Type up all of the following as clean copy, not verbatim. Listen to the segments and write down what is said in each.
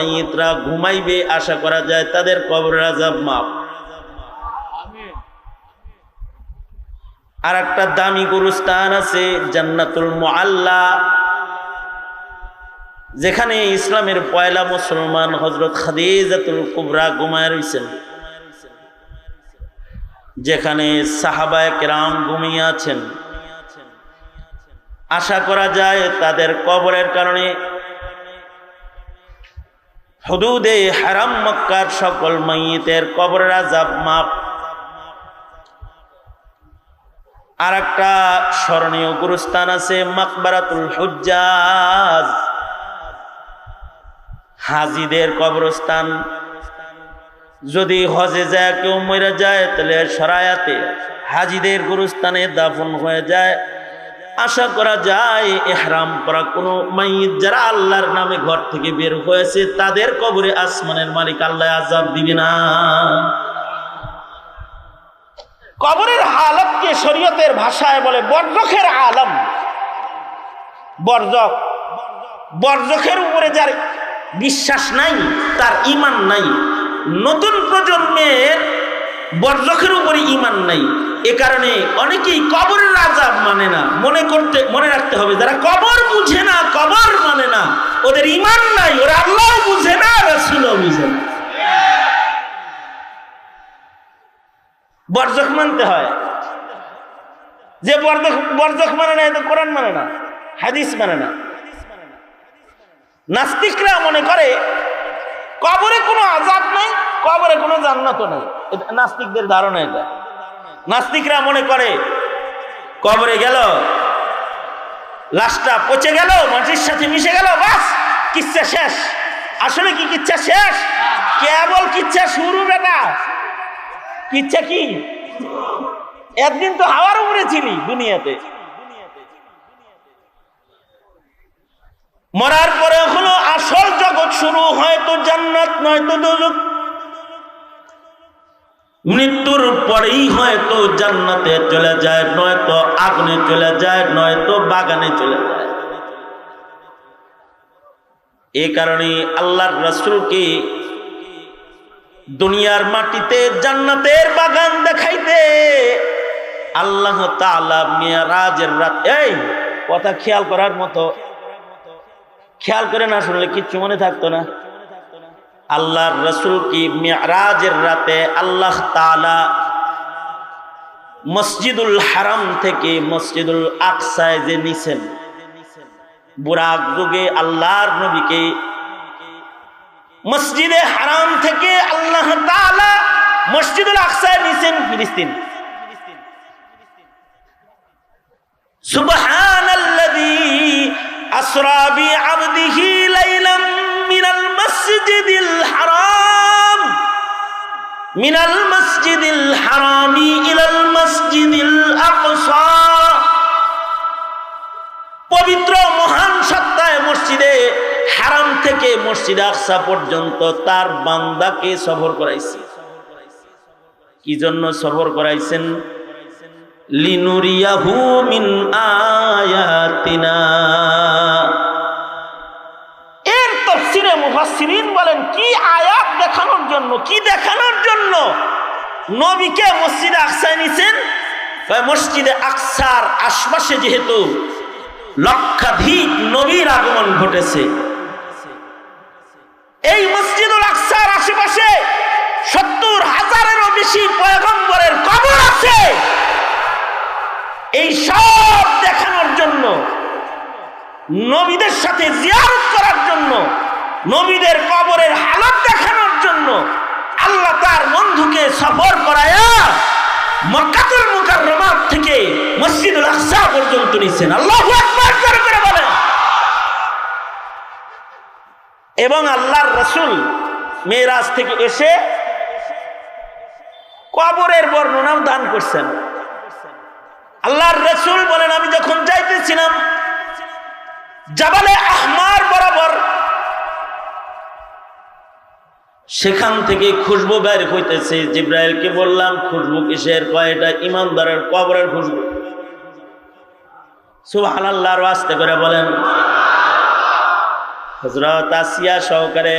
মাইয়িতরা ঘুমাইবে, আশা করা যায় তাদের কবরের আযাব মাফ। আর একটা দামি গুরুস্থান আছে জান্নাতুল মুআল্লা, যেখানে ইসলামের পয়লা মুসলমান হযরত খাদিজাতুল কুবরা ঘুমায় রয়েছেন, যেখানে সাহাবায়ে কেরাম ঘুমিয়ে আছেন। আশা করা যায় তাদের কবরের কারণে হুদুদে হারাম মক্কার সকল মাইয়িতের কবরের আযাব মাফ। আর একটা স্মরণীয় গুরুস্থান আছে মাকবারাতুল হুজ্জাজ, হাজিদের কবরস্থান। যদি হজে যায় কেউ মরে যায়, তাহলে শরায়াতে হাজিদের গুরুস্থানে দাফন হয়ে যায়। আশা করা যায় ইহরাম পরা কোনো মাইয়িত যারা আল্লাহর নামে ঘর থেকে বের হয়েছে, তাদের কবরে আসমানের মালিক আল্লাহ আযাব দিবে না। কবরের হালতকে শরীয়তের ভাষায় বলে বরজখের আলম। বরজখ, বরজখের উপরে যার বিশ্বাস নাই, তার ঈমান নাই। নতুন প্রজন্মের বরজখের উপরে ঈমান নাই, এ কারণে অনেকেই কবরের আযাব মানে না। মনে রাখতে হবে, যারা কবর বুঝে না, কবর মানে না, ওদের ঈমান নাই, ওরা আল্লাহ বুঝে না, রাসূলও বুঝে না। বরজখ মানতে হয়। যে বরজখ মানে না, তো কোরআন মানে না, হাদিস মানে না। নাস্তিকরা মনে করে কবরে কোনো আযাব নাই, কবরে কোনো জান্নাতও নাই। নাস্তিকদের ধারণা এটা। নাস্তিকরা মনে করে কবরে গেল, লাশটা পচে গেল, মাটির সাথে মিশে গেল, বাস কিচ্ছা শেষ। আসলে কি কিচ্ছা শেষ? কেবল কিচ্ছা শুরু বেটা। কিচ্ছা কি? একদিন তো হাওয়ার উপরে ছিলি দুনিয়াতে। মরার পরে হলো আসল জগৎ শুরু, হয়তো জান্নাত নয়তো দোজখ। মৃত্যুর পরেই হয়তো জান্নাতে চলে যায়, নয়তো আগুনে চলে যায়, নয়তো বাগানে চলে যায়। এই কারণে আল্লাহর রাসূলকে দুনিয়ার মাটিতে জান্নাতের বাগান দেখাইতে আল্লাহ তাআলা মিরাজের রাত, এই কথা খেয়াল করার মতো, খেয়াল করে না শুনলে কিচ্ছু মনে থাকতো না। আল্লাহর রাসূল কি মিরাজের রাতে আল্লাহ তাআলা মসজিদুল হারাম থেকে মসজিদুল আকসায় যে নিছেন, বুরাক যুগে আল্লাহর নবীকে মসজিদে হারাম থেকে আল্লাহ তাআলা মসজিদুল আকসায় নিছেন ফিলিস্তিন। সুবহানাল্লাযী আসরা বিআবদিহি লাইলাম মিনাল মসজিদিল হারাম মিনাল মসজিদিল হারামি ইলাল মসজিদিল আকসা। পবিত্র মহান সত্তায় মসজিদে হারাম থেকে মসজিদ আকসা পর্যন্ত তার বান্দাকে সফর করাইছে। কি জন্য সফর করাইছেন? লিনুরিয়াহু মিন আয়াতিনা। এর তাফসীরে মুফাসসিরিন বলেন, কি আয়াত দেখানোর জন্য, কি দেখানোর জন্য নবীকে মসজিদে আকসায় নিছেন? মসজিদে আকসার আশপাশে যেহেতু লক্ষাধিক নবীর আগমন ঘটেছে, এই মসজিদুল আকসার আশেপাশে 70,000-এরও বেশি পয়গম্বরের কবর আছে। এই সব দেখানোর জন্য, নবীদের সাথে জিয়ারত করার জন্য, নবীদের কবরের হালত দেখানোর জন্য আল্লাহ তার বন্ধুকে সফর করায়া মক্কাতুল মুকাররমা থেকে মসজিদুল আকসা পর্যন্ত নিছেন। আল্লাহু আকবার করে বলেন। এবং আল্লাহর রাসূল মেরাজ থেকে এসে কবরের বর্ণনাও দান করছেন। আল্লাহর রাসূল বলেন, আমি যখন যাইতেছিলাম জাবালে আহমার বরাবর, সেখান থেকে খুশবু বের হইতেছে। জিবরাইলকে বললাম, খুশবু কিসের? কয় এটা ইমানদারের কবরের খুশবু। সুবহানাল্লাহ, আস্তে করে বলেন। হযরত আসিয়া সহকারে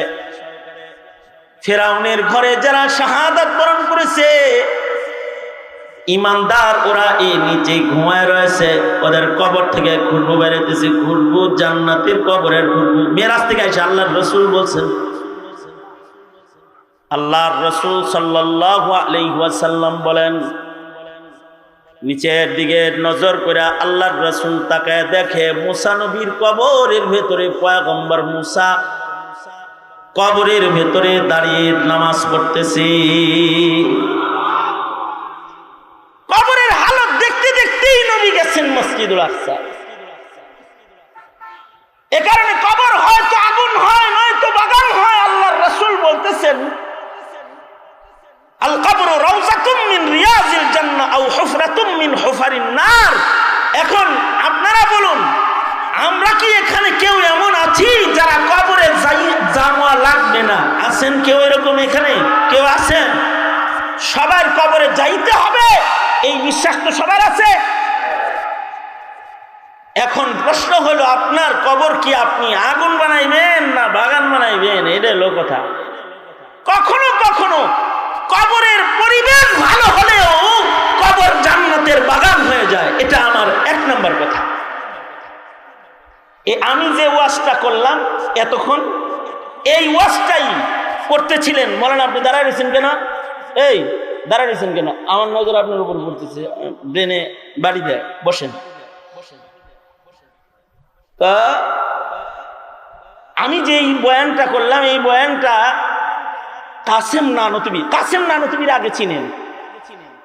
ফেরাউনের ঘরে যারা শাহাদাত বরণ করেছে ইমানদার ওরা এই নিচে ঘুমায় রয়েছে, ওদের কবর থেকে খুশবু বেরোতেছে, খুশবু জান্নাতের কবরের খুশবু। মেরাজ থেকে এসে আল্লাহর রাসূল বলছেন, আল্লাহর রাসূল সাল্লাল্লাহু আলাইহি ওয়াসাল্লাম বলেন, নিচের দিকে নজর করে আল্লাহর রাসূল তাকায় দেখে মুসা নবীর কবরের ভেতরে পয়গম্বর মুসা কবরের ভেতরে দাঁড়িয়ে নামাজ পড়তেছে। কবরের হালত দেখতে দেখতেই নবী গেছেন মসজিদুল আকসা। এ কারণে কবর হয়তো আগুন হয়, নয়তো বাগান হয়। আল্লাহর রাসূল বলতেছেন, আল কবরু রাউযাতুম মিন রিয়াজিল জান্নাহ আও হুফরাতুম মিন হুফারিন নার। এখন আপনারা বলুন, আমরা কি এখানে কেউ এমন আছি যারা কবরে যাওয়া লাগবে না? আছেন কেউ এরকম? এখানে কেউ আছেন? সবার কবরে যাইতে হবে এই বিশ্বাস তো সবার আছে। এখন প্রশ্ন হলো, আপনার কবর কি আপনি আগুন বানাইবেন না বাগান বানাইবেন? এটা হলো কথা। কখনো কখনো কবরের পরিবেশ ভালো হলেও কবর জান্নাতের বাগান হয়ে যায়, এটা আমার 1 নম্বর কথা। আমি যে ওয়াজটা করলাম এতক্ষণ, এই ওয়াজটাই করতেছিলেন মৌলানা। আপনি দাঁড়ায় রয়েছেন কেন? এই দাঁড়ায় রয়েছেন কেন? আমার নজর আপনার উপর পড়তেছে, ব্রেনে বাড়ি দেয়, বসেন। তা আমি যে এই বয়ানটা করলাম, এই বয়ানটা কাসেম নানতুবি, কাসেম নানতুবির আগে চিনেন?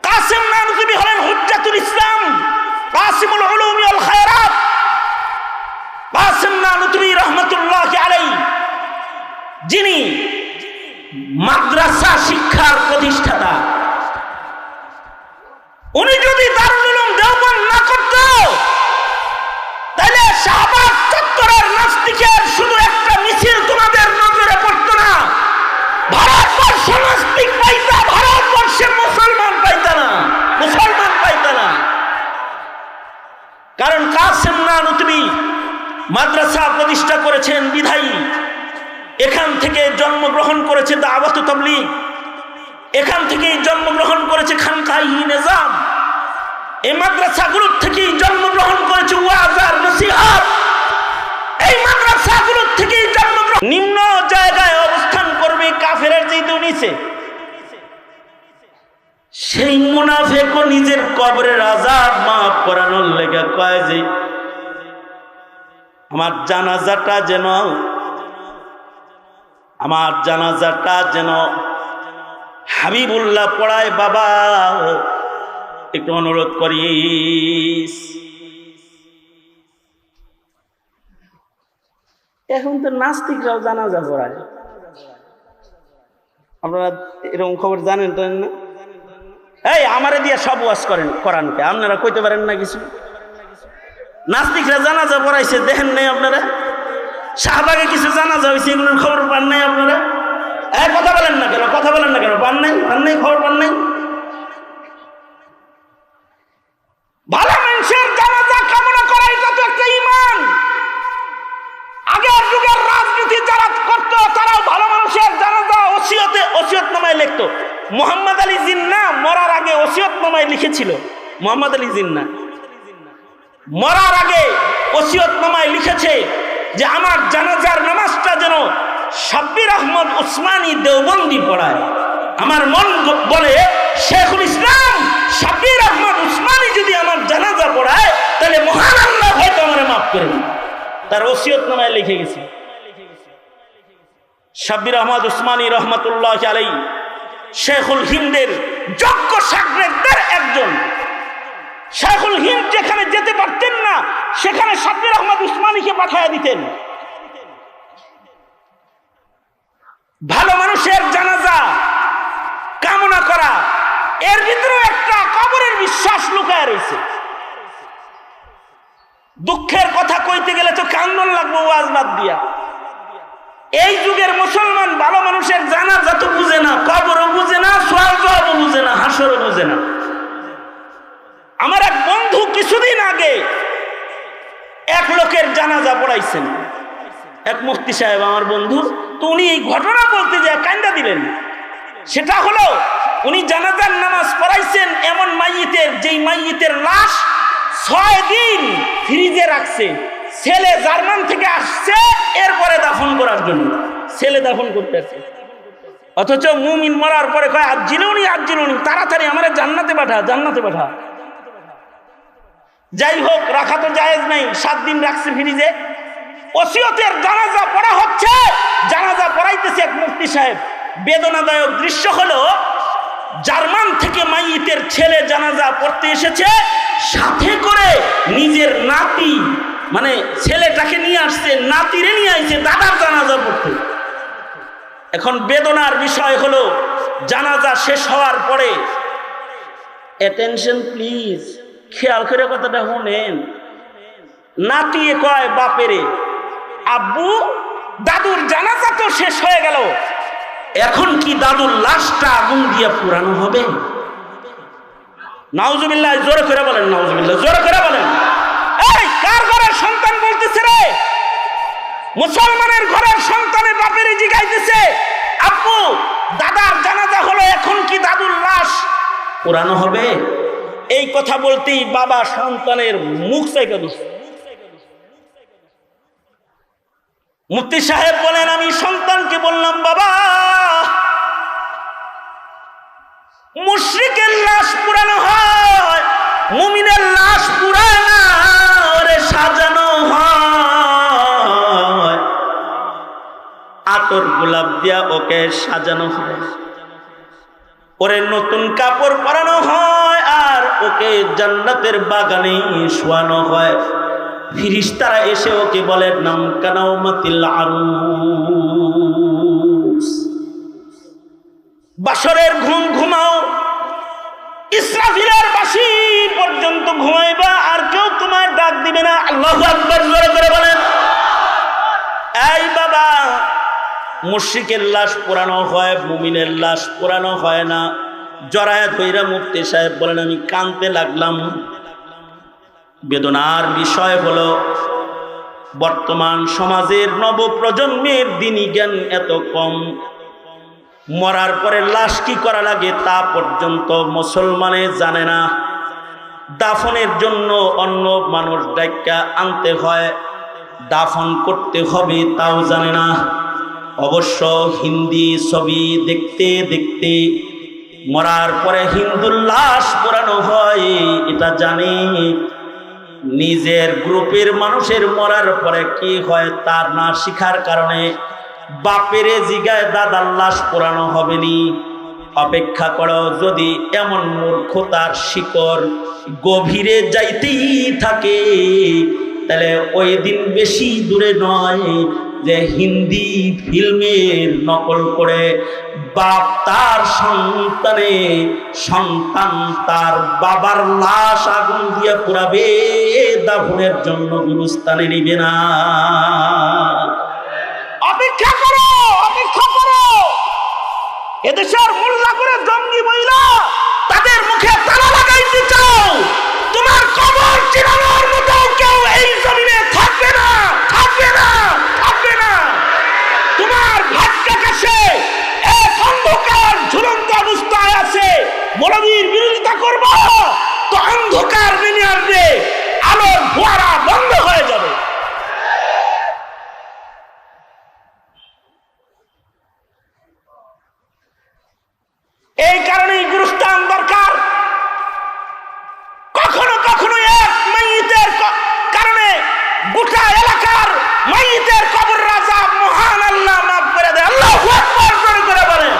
কাসেম নানতুবি হলেন হুজ্জাতুল ইসলাম, কাসিমুল উলুমি ওয়াল খায়রাত। কাসেম নানতুবি রাহমাতুল্লাহি আলাইহি, যিনি মাদ্রাসা শিক্ষার প্রতিষ্ঠাতা, উনি যদি দারুল উলুম দেওবন্দ না করত তাহলে শাহবাগ চত্বরের নাস্তিকের শুধু একটা মিছিল তোমাদের নজরে পড়তো না, ভারতবর্ষ নাস্তিক পাইতা, ভারতবর্ষের মুসলমান পাইতা না, মুসলমান পাইতা না। কারণ কাসেম নানতুবি মাদ্রাসা প্রতিষ্ঠা করেছেন বিধায়ী, এখান থেকে জন্মগ্রহণ করেছে দাওয়াত তাবলীগ, এখান থেকেই জন্মগ্রহণ করেছে খানকাহি নিজাম, এই মাদ্রাসাগুলোর থেকেই জন্মগ্রহণ করেছে ওয়াজ আর নসিহত, এই মাদ্রাসাগুলোর থেকেই জন্মগ্রহণ। নিম্ন জায়গায় অবস্থান করবে কাফেরের যেহেতু নিচে, সেই মুনাফিকও নিজের কবরের আযাব মাফ করানোর লেগে কয় যে আমার জানাজাটা যেন হাবিবুল্লাহ পড়ায়, বাবা একটু অনুরোধ করিস। এখন তো নাস্তিকরাও জানাজা পড়ায়, আপনারা এরকম খবর জানেন তো না? এই আমারে দিয়ে সব ওয়াজ করেন কোরআনকে, আপনারা কইতে পারেন না কিছু? নাস্তিকরা জানাজা পড়াইছে, দেখেন নাই আপনারা? শাহবাগে কিছু জানাজা হয়েছে, এগুলোর খবর পান নাই আপনারা? কথা বলেন না কেন? কথা বলেন না কেন? পান নাই? খবর পান নাই? ভালো মানুষের জানাজা কামনা করা এটা তো একটা ঈমান। আগের যুগের রাজনীতি যারা করত তারাও ভালো মানুষের জানাজা ওসিয়তনামায় লিখত। মোহাম্মদ আলী জিন্নাহ মরার আগে ওসিয়তনামায় লিখেছিল, মোহাম্মদ আলী জিন্নাহ মরার আগে ওসিয়তনামায় লিখেছে যে আমার জানাজার নামাজটা যেন শাব্বির আহমদ উসমানী দেওবন্দি পড়ায়। আমার মন বলে শেখুল ইসলাম শাব্বির আহমদ উসমানী যদি আমার জানাজা পড়ায় তাহলে মহান আল্লাহ হয়তো আমারে মাফ করে দিবেন। তার ওসিয়তনামায় লিখে গেছে। শাব্বির আহমদ উসমানী রহমাতুল্লাহ আলাইহি শেখুল হিন্দের যোগ্য শাগরেদদের একজন। শেখুল হিন্দ যেখানে যেতে পারতেন না সেখানে শাব্বির আহমদ উসমানীকে পাঠিয়ে দিতেন। ভালো মানুষের জানাজা কামনা করা, এর ভিতরে একটা কবরের বিশ্বাস লুকায় রয়েছে। দুঃখের কথা কইতে গেলে তো কান্দন লাগবে ওয়াজ বাদ দিয়া। এই যুগের মুসলমান ভালো মানুষের জানাজা তো বুঝে না, কবরও বুঝে না, সওয়াল জবাবও বুঝে না, হাসরও বুঝে না। আমার এক বন্ধু কিছুদিন আগে এক লোকের জানাজা পড়াইছেন, এক মুফতি সাহেব আমার বন্ধু তো উনি এই ঘটনা বলতে যায় কান্দা দিলেন। সেটা হলো উনি জানাজার নামাজ পড়াইছেন এমন মাইয়িতের, যেই মাইয়িতের লাশ 6 দিন ফ্রিজে রাখছে। ছেলে জার্মান থেকে আসছে এরপরে দাফন করার জন্য, ছেলে দাফন করতে আসছে। অথচ মুমিন মরার পরে কয় আজিলুনি আজিলুনি, তাড়াতাড়ি আমারে জান্নাতে পাঠা, জান্নাতে পাঠা। যাই হোক, রাখা তো জায়েজ নাই, 7 দিন রাখছে ফ্রিজে। ওসিয়তের জানাজা পড়া হচ্ছে, জানাজা পড়াইতেছে এক মুফতি সাহেব। বেদনাদায়ক দৃশ্য হলো জার্মান থেকে মাইয়িতের ছেলে জানাজা পড়তে এসেছে, সাথে করে নিজের নাতি, মানে ছেলেটাকে নিয়ে আসছে, নাতিরে নিয়ে আসছে দাদার জানাজা পড়তে। এখন বেদনার বিষয় হলো জানাজা শেষ হওয়ার পরে, অ্যাটেনশন প্লিজ, খেয়াল করে কথাটা শুনেন, নাতি কয় বাপেরে, আব্বু দাদুর জানাজা তো শেষ হয়ে গেল, এখন কি দাদুর লাশটা আগুন দিয়ে পুরানো হবে? নাউজুবিল্লাহ, জোরে করে বলেন নাউজুবিল্লাহ, জোরে করে বলেন। এই কার ঘরের সন্তান বলতেছে রে? মুসলমানের ঘরের সন্তানের বাপেরে জিগাইতেছে, আব্বু দাদার জানাজা হলো, এখন কি দাদুর লাশ পুরানো হবে? এই কথা বলতেই বাবা সন্তানের মুখ চাইকা দিচ্ছে। মুফতি সাহেব বলেন, আমি সন্তানকে বললাম, বাবা মুশরিকের লাশ পুরানো হয়, মুমিনের লাশ পুরানা ওরে সাজানো হয়, আতর গোলাপ দিয়া ওকে সাজানো হয়, ওরে নতুন কাপড় পরানো হয়, আর ওকে জান্নাতের বাগানে শোয়ানো হয়। ফিরিস্তারা এসে ওকে বলে নাম কানাউমাতিল আরুস, বাসরের ঘুম ঘুমাও, ইসরাফিলের বাঁশি পর্যন্ত ঘুমাইবা, আর কেউ তোমার ডাক দিবে না। আল্লাহু আকবার, জোরে করে বলেন। এই বাবা, মুশরিকের লাশ পোড়ানো হয়, মুমিনের লাশ পোড়ানো হয় না। জরায়ে ধইরা মুফতি সাহেব বলেন, আমি কাঁদতে লাগলাম। বেদনার বিষয় হলো বর্তমান সমাজের নবপ্রজন্মের দ্বীনি জ্ঞান এত কম, মরার পরে লাশ কি করা লাগে তা পর্যন্ত মুসলমানে জানে না। দাফনের জন্য অন্য মানুষ ডাক্কা আনতে হয়, দাফন করতে হবে তাও জানে না। অবশ্য হিন্দি ছবি দেখতে দেখতে মরার পরে হিন্দুর লাশ পোড়ানো হয় এটা জানে। নিজের গ্রুপের মানুষের মরার পরে কি হয় তা না শিখার কারণে বাপেরে জিগায় দাদার লাশ পোড়ানো হবে নি। অপেক্ষা করো, যদি এমন মূর্খতার শিকড় গভীরে যাইতেই থাকে তাহলে ওই দিন বেশি দূরে নয় যে হিন্দি ফিল্মের নকল করে বাপ তার সন্তানে, সন্তান তার বাবার লাশ আগুন দিয়ে পোড়াবে, দাফনের জন্য গুরুস্থানে নিবে না। অপেক্ষা করো, অপেক্ষা করো। এদেশের মোল্লা করে জঙ্গি মহিলা তাদের মুখে তালা লাগাইতে চাও, তোমার কবর চিরানোর মতো কেউ এই জমিনে থাকবে না, থাকবে না, থাকবে না। তোমার ভাগ্য কাছে এক অন্ধকার ঝুলন্ত অবস্থায় আছে, মৌলবীর বিরোধিতা করবো তো অন্ধকার নেমে আসবে, আলোর ফোয়ারা বন্ধ হয়ে যাবে। এই কারণেই গুরুস্থান দরকার। কখনো কখনো এক মাইয়িতের কারণে গোটা এলাকার মাইয়িতের কবর রাজা মহান আল্লাহ মাফ করে দেয়। আল্লাহু আকবার করে বলেন।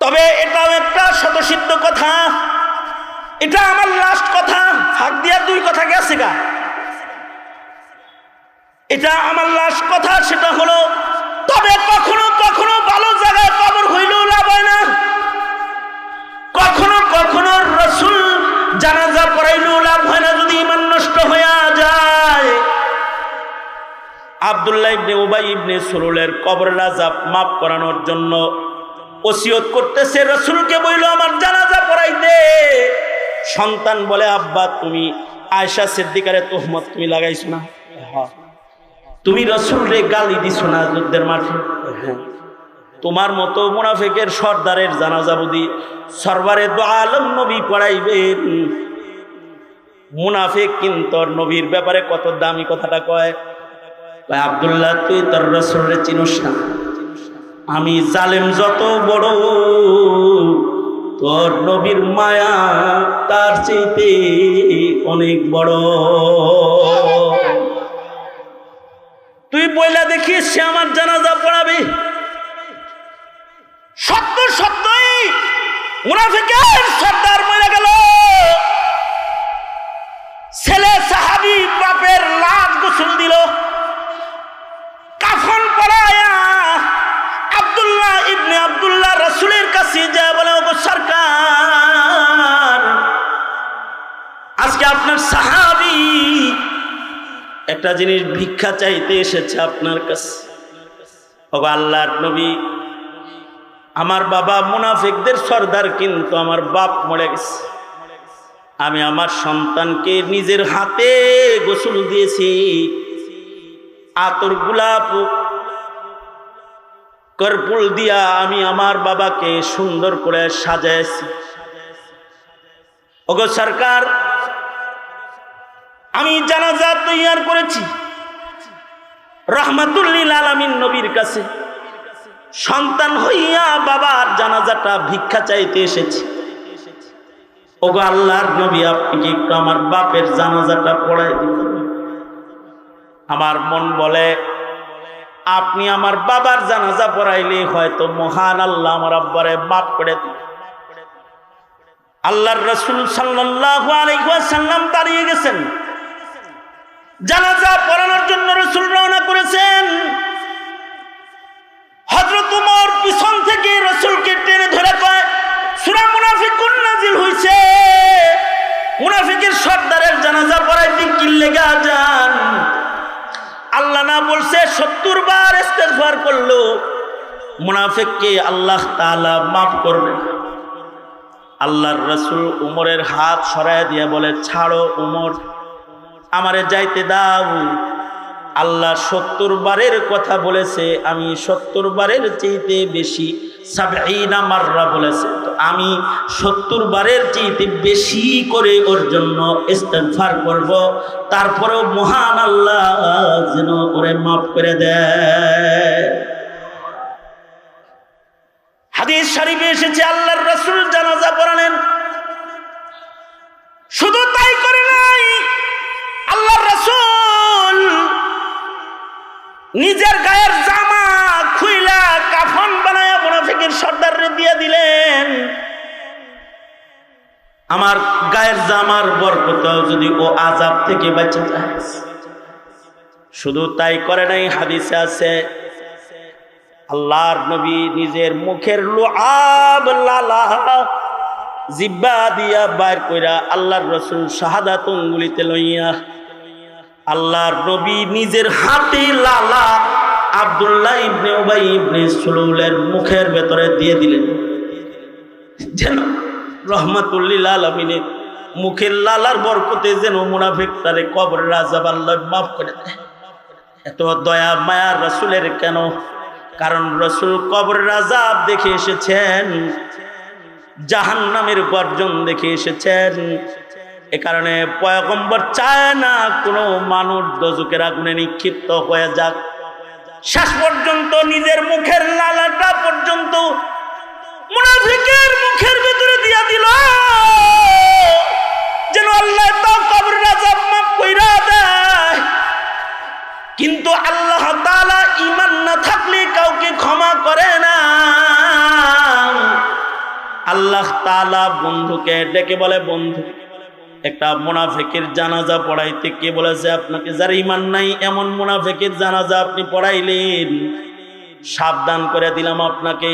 তবে এটাও একটা শতসিদ্ধ কথা, এটা আমার লাস্ট কথা, ফাঁক দিয়া 2 কথা গেছে গা, এটা আমার লাস্ট কথা। সেটা হলো, তবে কখনো কখনো ভালো জায়গায় কবর হইলেও লাভ হয় না, কখনো কখনো রাসূল জানাজা পড়াইলেও লাভ হয় না যদি ঈমান নষ্ট হয়ে যায়। আব্দুল্লাহ ইবনে উবাই ইবনে সুলুলের কবরের আযাব মাফ করানোর জন্য ওসিয়ত করতেছে, রাসূলকে বইল আমার জানাজা পড়াইতে। সন্তান বলে, আব্বা তুমি আয়েশা সিদ্দিকারে তোহমত তুমি লাগাইছো না? হ্যাঁ। তুমি রাসূলকে গালি দিছো না যুদ্ধের মাঠে? তোমার মতো মুনাফিকের সর্দারের জানাজা বুঝি সরওয়ারে দু আলম নবী পড়াইবেন? মুনাফিক কিন্তু নবীর ব্যাপারে কত দামি কথাটা কয়। আব্দুল্লাহ, তুই তোর রাসূলকে চিনোস না? আমি জালেম যত বড়, তোর নবীর মায়া তার চাইতে অনেক বড়। তুই বইলা দেখিস সে আমার জানাজা পড়াবে? সত্য সত্যই মুনাফিকের সর্দার মরে গেল। ছেলে সাহাবী বাপের লাশ গোসল দিল, কাফন পরায়া আব্দুল্লাহ ইবনে আব্দুল্লাহ রাসূলের কাছে যায় বলে, ওগো সরকার, আজকে আপনার সাহাবী একটা জিনিস ভিক্ষা চাইতে এসেছে আপনার কাছে। ওগো আল্লাহর নবী, আমার বাবা মুনাফিকদের সর্দার, কিন্তু আমার বাপ মরে গেছে। আমি আমার সন্তানকে নিজের হাতে গোসল দিয়েছি, আতর গোলাপ কর্পূর দিয়া আমি আমার বাবাকে সুন্দর করে সাজাইছি। ওগো সরকার, আমি জানাজা তৈয়ার করেছি, রাহমাতুল লিল আলামিন নবীর কাছে সন্তান হইয়া বাবার জানাজাটা ভিক্ষা চাইতে এসেছি। ওগো আল্লাহর নবী, আপনি কি একটু আমার বাপের জানাজাটা পড়াই দিবেন? আমার মন বলে, আপনি আমার বাবার জানাজা পড়াইলে হয়তো মহান আল্লাহ আমার আব্বারে মাফ করে দিবেন। আল্লাহর রাসূল সাল্লাল্লাহু আলাইহি ওয়াসাল্লাম দাঁড়িয়ে গেছেন, জানাজা পড়ানোর জন্য রাসূল রওনা করেছেন। হযরত ওমর পিছন থেকে রাসূলকে টেনে ধরে কয়, সূরা মুনাফিকুন নাজিল হইছে, মুনাফিকের সর্দারের জানাজা পড়াইতে কি লেগা যান? আল্লাহ না বলছে 70 বার ইস্তেগফার করলো মুনাফিককে আল্লাহ তাআলা মাফ করবে। আল্লাহর রাসূল ওমরের হাত সরায় দিয়ে বলে, ছাড়ো ওমর, আমারে যাইতে দাও। আল্লাহ 70 বারের কথা বলেছে, আমি 70 বারের চাইতে বেশি 70 মাররা বলেছে, তো আমি 70 বারের চাইতে বেশি করে ওর জন্য ইস্তেগফার করব, তারপরেও মহান আল্লাহ যেন ওরে মাফ করে দেয়। হাদিস শরীফে এসেছে আল্লাহর রাসূল জানাজা পড়ালেন। শুধু তাই করে নাই, আল্লাহর রাসূল নিজের গায়ের জামা খুইলা কাফন বানায়া মুনাফিকের সর্দাররে দিয়ে দিলেন। আমার গায়ের জামার বরকতে যদি ও আযাব থেকে বেঁচে যায়। শুধু তাই করে নাই, হাদিসে আছে আল্লাহর নবী নিজের মুখের লুআব লালা জিহ্বা দিয়া বাইর কইরা আল্লাহর রাসূল শাহাদাত আঙ্গুলিতে লইয়া আল্লাহর নবী নিজের হাতে লালা আব্দুল্লাহ ইবনে উবাই ইবনে সুলুলের মুখের ভেতরে দিয়ে দিলেন, যেন রহমাতুল লিল আলামিনের মুখের লালার বরকতে যেন মুনাফিকটারে কবরের আযাব আল্লাহ মাফ করে দেয়। এত দয়া মায়া রাসূলের কেন? কারণ রাসূল কবরের আযাব দেখে এসেছেন, জাহান্নামের গর্জন দেখে এসেছেন। এ কারণে পয়গম্বর চায় না কোনো মানুষ দোজখের আগুনে নিক্ষিপ্ত হয়ে যাক। শেষ পর্যন্ত নিজের মুখের লালাটা পর্যন্ত মুনাফিকের মুখের ভিতরে দিয়া দিল, যেন আল্লাহ তা কবরের আযাব মাফ কইরা দেয়। কিন্তু আল্লাহ তাআলা ঈমান না থাকলে কাউকে ক্ষমা করে না। আল্লাহ তাআলা বন্ধুকে ডেকে বলে, বন্ধু, একটা মুনাফিকের জানাজা পড়াইতে কে বলেছে আপনাকে? যার ঈমান নাই এমন মুনাফিকের জানাজা আপনি পড়াইলেন, সাবধান করে দিলাম আপনাকে,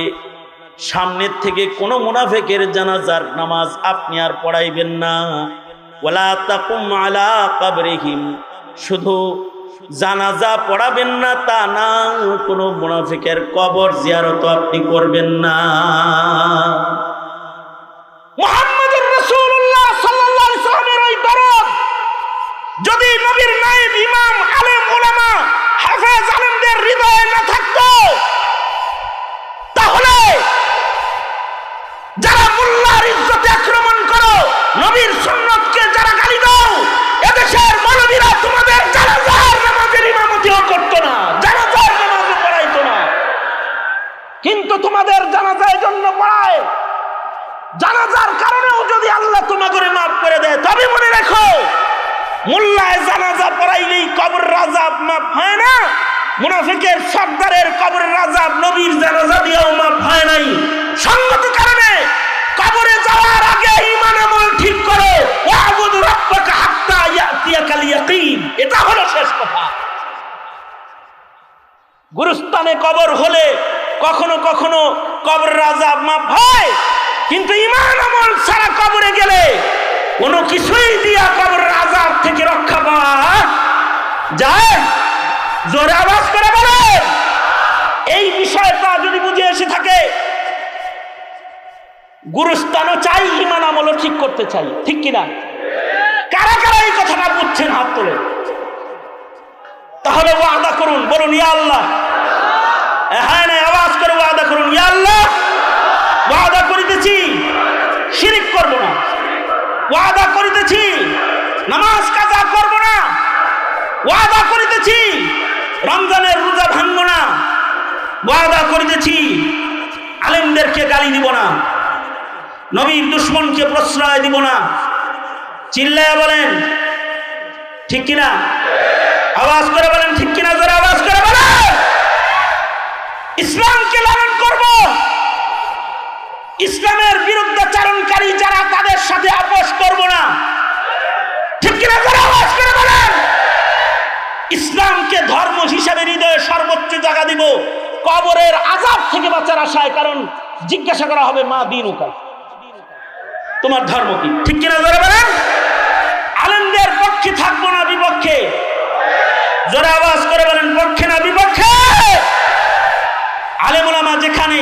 সামনের থেকে কোনো মুনাফিকের জানাজার নামাজ আপনি আর পড়াইবেন না। ওয়ালা তাকুম আলা কবরিহিম, শুধু জানাজা পড়াবেন না তা না, কোনো মুনাফিকের কবর জিয়ারত আপনি করবেন না। মুহাম্মদুর রাসূলুল্লাহ সাল্লাল্লাহু আলাইহি ওয়াসাল্লামের ওই দরদ যদি নবীর নায়েব ইমাম আলেম উলামা হাফেজ মূল্যায়ন না থাকতো, তাহলে যারা মোল্লার ইজ্জতে আক্রমণ করো, নবীর সুন্নতকে যারা গালি দাও, এদেশের মৌলবীরা তোমাদের জানাজার নামাজের ইমামতিও করতো না, জানাজার নামাজও পড়াইতো না। কিন্তু তোমাদের জানাজার জন্য পড়ায়, জানাজার কারণেও যদি আল্লাহ তোমাকে মাফ করে দেয়, তবে মনে রেখো মোল্লায় জানাজা পড়াইলেই কবরের আযাব মাফ হয় না। মুনাফিকের সর্দারের কবরের আযাব নবীর জানাজা দিয়েও মাফ হয় নাই। সঙ্গত কারণে কবরে যাওয়ার আগে ঈমান আমল ঠিক করো, ওয়াবুদু রাব্বাকা হাত্তা ইয়াতিয়াকাল ইয়াকিন, এটা হলো শেষ কথা। গুরুস্থানে কবর হলে কখনো কখনো কবরের আযাব মাফ হয়, কিন্তু ঈমান আমল ছাড়া কবরে গেলে কোনো কিছুই দিয়া কবরের আযাব থেকে রক্ষা পাওয়া যায়। জোরে আওয়াজ করে বলেন। এই বিষয়টা যদি বুঝে এসে থাকে, গুরুস্থানও চাই, ঈমান আমলও ঠিক করতে চাই, ঠিক কিনা? কারা কারা এই কথাটা বুঝছেন হাত তোলে? তাহলে ওয়াদা করুন, বলুন ইয়া আল্লাহ। হ্যাঁ না, আওয়াজ করে ওয়াদা করুন, ইয়া আল্লাহ ওয়াদা করিতেছি শিরক করব না, ওয়াদা করিতেছি নামাজ কাজা করব না, ওয়াদা করিতেছি রমজানের রোজা ভাঙব না, ওয়াদা করিতেছি আলেমদেরকে গালি দিব না, নবীর দুশমনকে প্রশ্রয় দিব না। চিল্লায়া বলেন ঠিক কিনা? আওয়াজ করে বলেন ঠিক কিনা? জোরে আওয়াজ করে বলেন। ইসলামকে লালন করব, ইসলামের বিরুদ্ধাচারণকারী যারা তাদের সাথে আপোষ করব না, ঠিক কিনা? জোরে আওয়াজ করে বলেন। ইসলামকে ধর্ম হিসাবে হৃদয়ে সর্বোচ্চ জায়গা দিব, কবরের আযাব থেকে বাঁচার আশায়। কারণ জিজ্ঞাসা করা হবে মা দীনুকা, তোমার ধর্ম কি, ঠিক কিনা? জোরে বলেন। আলেমদের পক্ষে থাকবো না বিপক্ষে, জোরে আওয়াজ করে বলেন পক্ষে না বিপক্ষে। আলেম ওলামা যেখানে,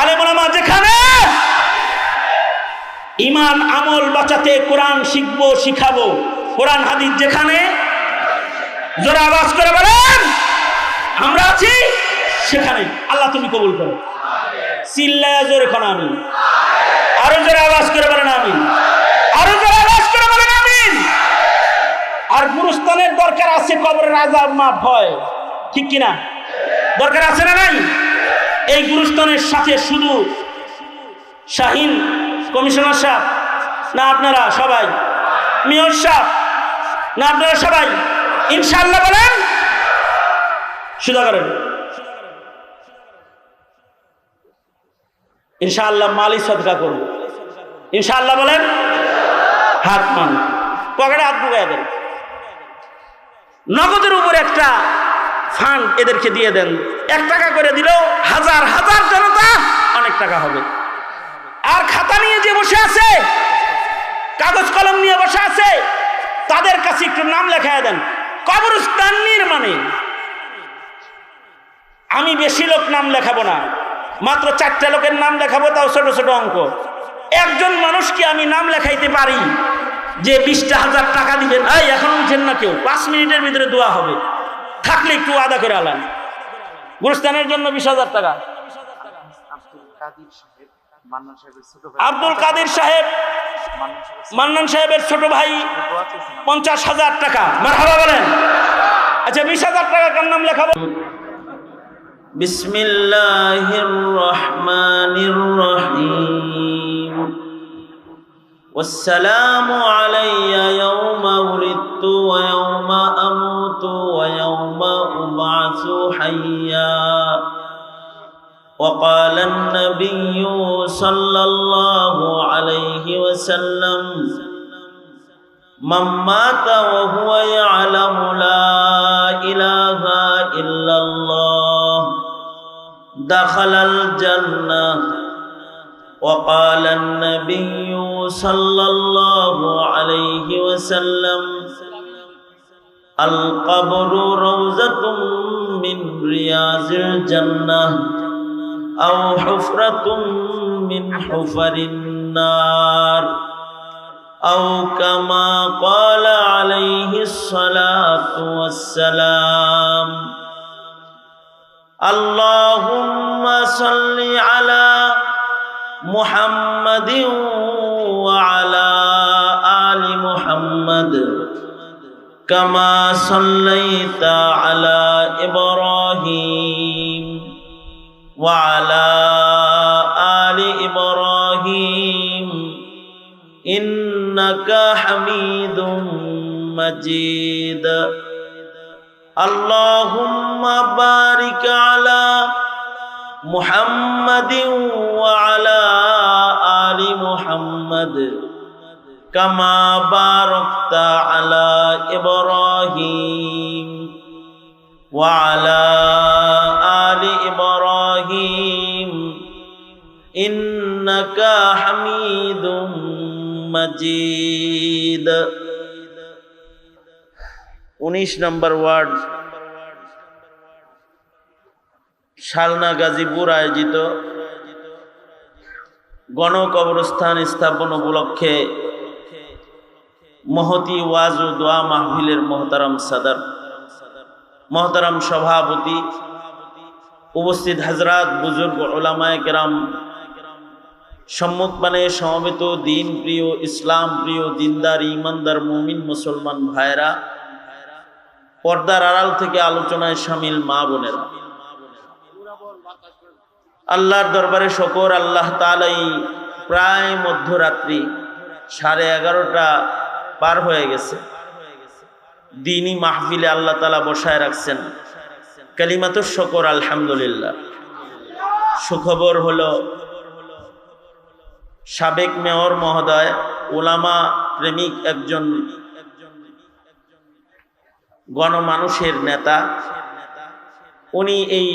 আলেম ওলামা যেখানে ঈমান আমল বাঁচাতে কোরআন শিখবো শিখাবো, কোরআন হাদিস যেখানে, জোরে আওয়াজ করে বলেন আমরা আছি সেখানে আল্লাহ তুমি কবুল করো। চিল্লায়া জোরে কোন আমিন, আরো জোরে আওয়াজ করে বলেন আমিন, আরো জোরে আওয়াজ করে বলেন আমিন। আর গুরুস্থানের দরকার আছে, কবরের আযাব মাফ হয়, ঠিক কিনা? দরকার আছে না নাই? এই গুরুস্থানের সাথে শুধু শাহিন কমিশনার সাহেব না আপনারা সবাই, মেয়র সাহেব না আপনারা সবাই ইনশাআল্লাহ বলেন, সুদা করেন ইনশাআল্লাহ, মালি সদকা করব ইনশাআল্লাহ বলেন। হাত মান পকেটে হাত ঢুকায় দেন, নগদের উপর একটা ফান্ড এদেরকে দিয়ে দেন। 1 টাকা করে দিলেও হাজার হাজার জনতা অনেক টাকা হবে। আর খাতা নিয়ে যে বসে আছে, কাগজ কলম নিয়ে বসে আছে, তাদের কাছে একটু নাম লেখায় দেন। কবরস্থান নির্মাণে আমি বেশি লোক নাম লেখাবো না, মাত্র 4টা লোকের নাম লেখাবো, তাও ছোট ছোট অঙ্ক। একজন মানুষকে আমি নাম লেখাইতে পারি যে 20,000 টাকা দিবেন। এই এখন উঠেন না কেউ, 5 মিনিটের ভিতরে দোয়া হবে, থাকলে একটু আদা করে আলান। গুরুস্থানের জন্য 20,000 টাকা। আব্দুল কাদের সাহেব, মান্নান সাহেবের ছোট ভাই 50,000 টাকা। মারহাবা বলেন। আচ্ছা 20,000 টাকা কার নাম লেখাবো? বিসমিল্লাহির রহমানির রহিম। ওয়াসসালামু আলাইয়া ইয়াওমা উলিদতু ওয়া ইয়াওমা আমুতু ওয়া ইয়াওমা উবআসু হাইয়া। وقال النبي صلى الله عليه وسلم من مات وهو يعلم لا إله إلا الله دخل الجنة. وقال النبي صلى الله عليه وسلم القبر روضة من رياض الجنة أو حفرة من حفر النار أو كما قال عليه الصلاة والسلام. আল্লাহুম্মা সাল্লি আলা মুহাম্মাদিন ওয়া আলা আলি মুহাম্মাদ কামা সাল্লাইতা আলা ইব্রাহিম ওয়া আলা আলি ইব্রাহিম ইন্নাকা হামিদুম মাজিদ। আল্লাহুম্মা বারিক আলা মুহাম্মাদিন ওয়া আলা আলি মুহাম্মাদ কামা বারাকতা আলা ইব্রাহিম ওয়া আলা আলি ইব্রাহিম ইন্নাকা হামিদুম মাজিদ। 19 নম্বর ওয়ার্ড, শালনা গাজীপুর আয়োজিত গণকবরস্থান স্থাপন উপলক্ষে মহতি ওয়াজ ও দোয়া মাহফিলের মোহতারাম সাদার, মোহতারাম সভাপতি, উপস্থিত হযরত বুজুর্গ উলামায়ে কেরাম, সম্মুখপানে সমবেত দিন প্রিয়, ইসলাম প্রিয়, দিনদার, ইমানদার মুমিন মুসলমান ভাইরা, পর্দার আড়াল থেকে আলোচনায় শামিল মা বোনেরা, আল্লাহর দরবারে শুকর, আল্লাহ তাআলা প্রায় মধ্যরাত্রি 11:30 পার হয়ে গেছে, দ্বীনি মাহফিলে আল্লাহ তাআলা বসায় রাখছেন। কালিমাতুশ শুকর আলহামদুলিল্লাহ। সুখবর হলো সাবেক মেয়র মহোদয়, উলামা প্রেমিক, একজন গণমানুষের নেতা, উনি এই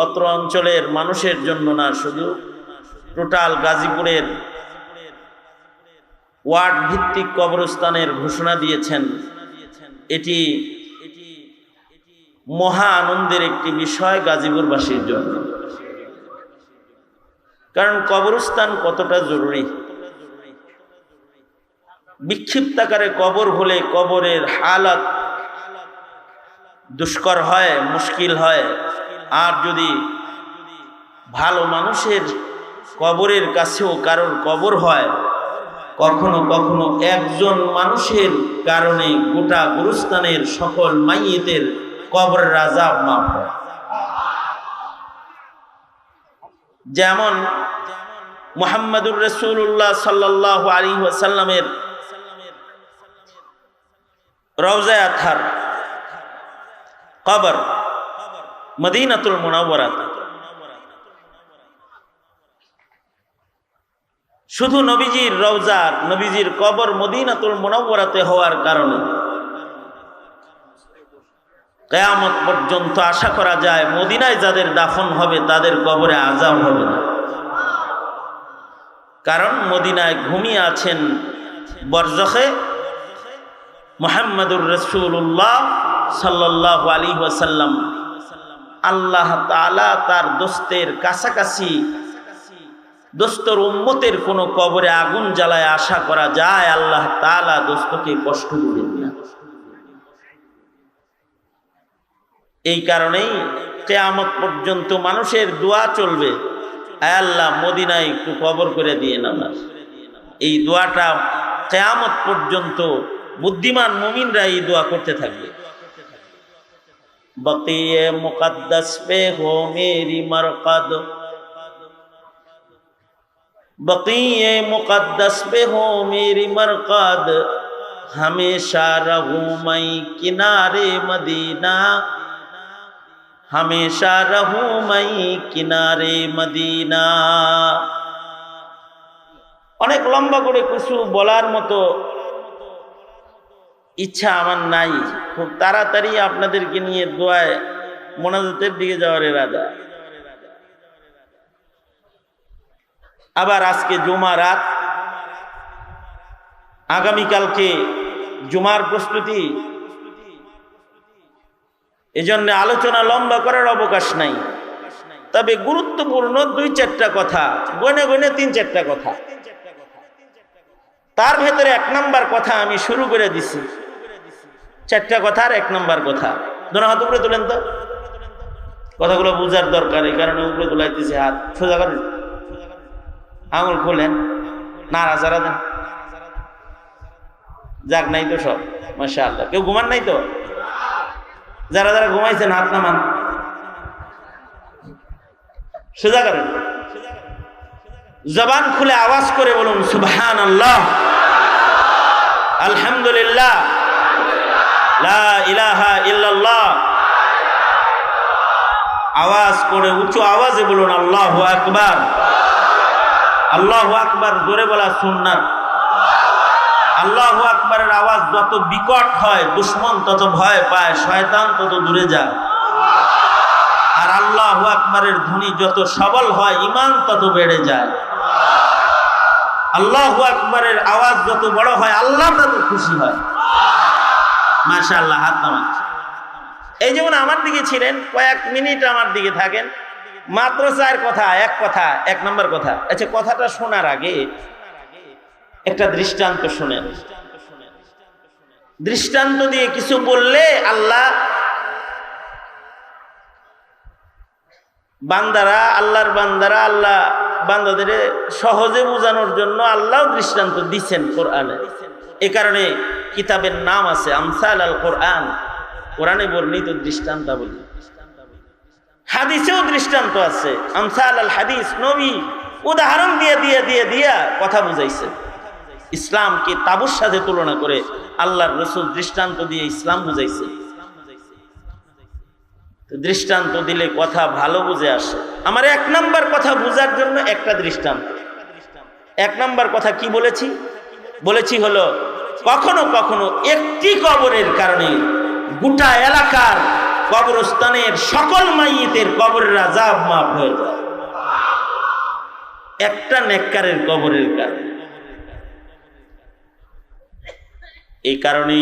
অত্র অঞ্চলের মানুষের জন্য না, শুধু টোটাল গাজীপুরের ওয়ার্ড ভিত্তিক কবরস্থানের ঘোষণা দিয়েছেন। এটি মহা আনন্দের একটি বিষয় গাজীপুরবাসীর জন্য, কারণ কবরস্থান কতটা জরুরি। বিক্ষিপ্ত আকারে কবর হলে কবরের হালাত দুষ্কর হয়, মুশকিল হয়। আর যদি ভালো মানুষের কবরের কাছেও কারোর কবর হয়, কখনো কখনো একজন মানুষের কারণে গোটা গুরুস্থানের সকল মাইয়িতের কবরের আযাব মাফ হয়। যেমন মুহাম্মদুর রাসূলুল্লাহ সাল্লাল্লাহু আলাইহি ওয়াসাল্লামের রওজা আতহার কবর মদিনাতুল মুনাওয়ারাতে, শুধু নবীজির রওজা, নবীজির কবর মদিনাতুল মুনাওয়ারাতে হওয়ার কারণে কিয়ামত পর্যন্ত আশা করা যায় মদিনায় যাদের দাফন হবে তাদের কবরে আযাব হবে না। কারণ মদিনায় ঘুমিয়ে আছেন বরজখে মুহাম্মদুর রাসূলুল্লাহ সাল্লাল্লাহু আলাইহি ওয়াসাল্লাম। আল্লাহ তাআলা তার দোস্তের কাছাকাছি, দোস্তর উম্মতের কোন কবরে আগুন জ্বালায় আশা করা যায় আল্লাহ তাআলা দোস্তকে কষ্ট দিবেন না। এই কারণেই কিয়ামত পর্যন্ত মানুষের দোয়া চলবে, আয় আল্লাহ মদিনায় একটু কবর করে দিয়ে না। এই দোয়াটা কিয়ামত পর্যন্ত বুদ্ধিমান মুমিনরা এই দোয়া করতে থাকবে। বকিয়ে মুকদ্দাস পে হো মেরি মরকদ, বকিয়ে মুকদ্দাস পে হো মেরি মরকদ, हमेशा रहूं मैं किनारे मदीना, हमेशा रहूं मैं किनारे मदीना। অনেক লম্বা করে কিছু বলার মতো ইচ্ছা আমার নাই, খুব তাড়াতাড়ি আপনাদেরকে নিয়ে দোয়ায় মোনাজাতের দিকে যাওয়ার ইরাদা। আবার আজকে জুমা রাত, আগামীকালকে জুমার প্রস্তুতি, এজন্য আলোচনা লম্বা করার অবকাশ নাই। তবে গুরুত্বপূর্ণ 2-4টা কথা, গনে গনে 3-4টা কথা, তার ভেতরে 1 নম্বর কথা আমি শুরু করে দিছি। 4টা কথার 1 নম্বর কথা, দোনো হাত উপরে তুলেন তো। কথাগুলো বুঝার দরকার, এই কারণে উপরে তোলাইতেছে হাত। সোজা করেন, আঙুল খোলেন, নাড়াচাড়া দেন। যাক নাই তো সব, মাশাআল্লাহ। কেউ ঘুমান নাই তো? যারা যারা ঘুমাইছেন হাত নামান, সোজা করেন, জবান খুলে আওয়াজ করে বলুন সুবহানাল্লাহ, আলহামদুলিল্লাহ, লা ইলাহা ইল্লাল্লাহ। আওয়াজ করে উঁচু আওয়াজে বলুন আল্লাহু আকবার। আল্লাহু আকবার জোরে বলা সুন্নাত। আল্লাহু আকবারের আওয়াজ যত বিকট হয় দুশমন তত ভয় পায়, শয়তান তত দূরে যায়। আর আল্লাহু আকবারের ধ্বনি যত সবল হয় ঈমান তত বেড়ে যায়। আল্লাহু আকবারের আওয়াজ যত বড় হয় আল্লাহ তত খুশি হয়। মাশাআল্লাহ, হাত নামান। এই যেমন আমার দিকে ছিলেন, কয়েক মিনিট আমার দিকে থাকেন, মাত্র চার কথা, এক নম্বর কথা। আচ্ছা, কথাটা শোনার আগে একটা দৃষ্টান্ত শুনেন। দৃষ্টান্ত দিয়ে কিছু বললে আল্লাহ আল্লাহর বান্দারা আল্লাহ বান্দাদের সহজে বোঝানোর জন্য আল্লাহও দৃষ্টান্ত দিচ্ছেন কোরআনে। এ কারণে কিতাবের নাম আছে আমসাল আল কোরআন, কোরআনে বর্ণিত দৃষ্টান্তাবলী। হাদিসেও দৃষ্টান্ত আছে আমসাল আল হাদিস। নবী উদাহরণ দিয়ে কথা বুঝাইছে। ইসলামকে তাবুর সাথে তুলনা করে আল্লাহর রাসূল দৃষ্টান্ত দিয়ে ইসলাম বুঝাইছে। দৃষ্টান্ত দিলে কথা ভালো বুঝে আসে। আমার এক নাম্বার কথা বুঝার জন্য একটা দৃষ্টান্ত। এক নাম্বার কথা কি বলেছি হলো, কখনো কখনো একটি কবরের কারণে গোটা এলাকার কবরস্থানের সকল মাইয়িতের কবরের আযাব মাফ হয়ে যায়, একটা নেককারের কবরের কারণে। এই কারণে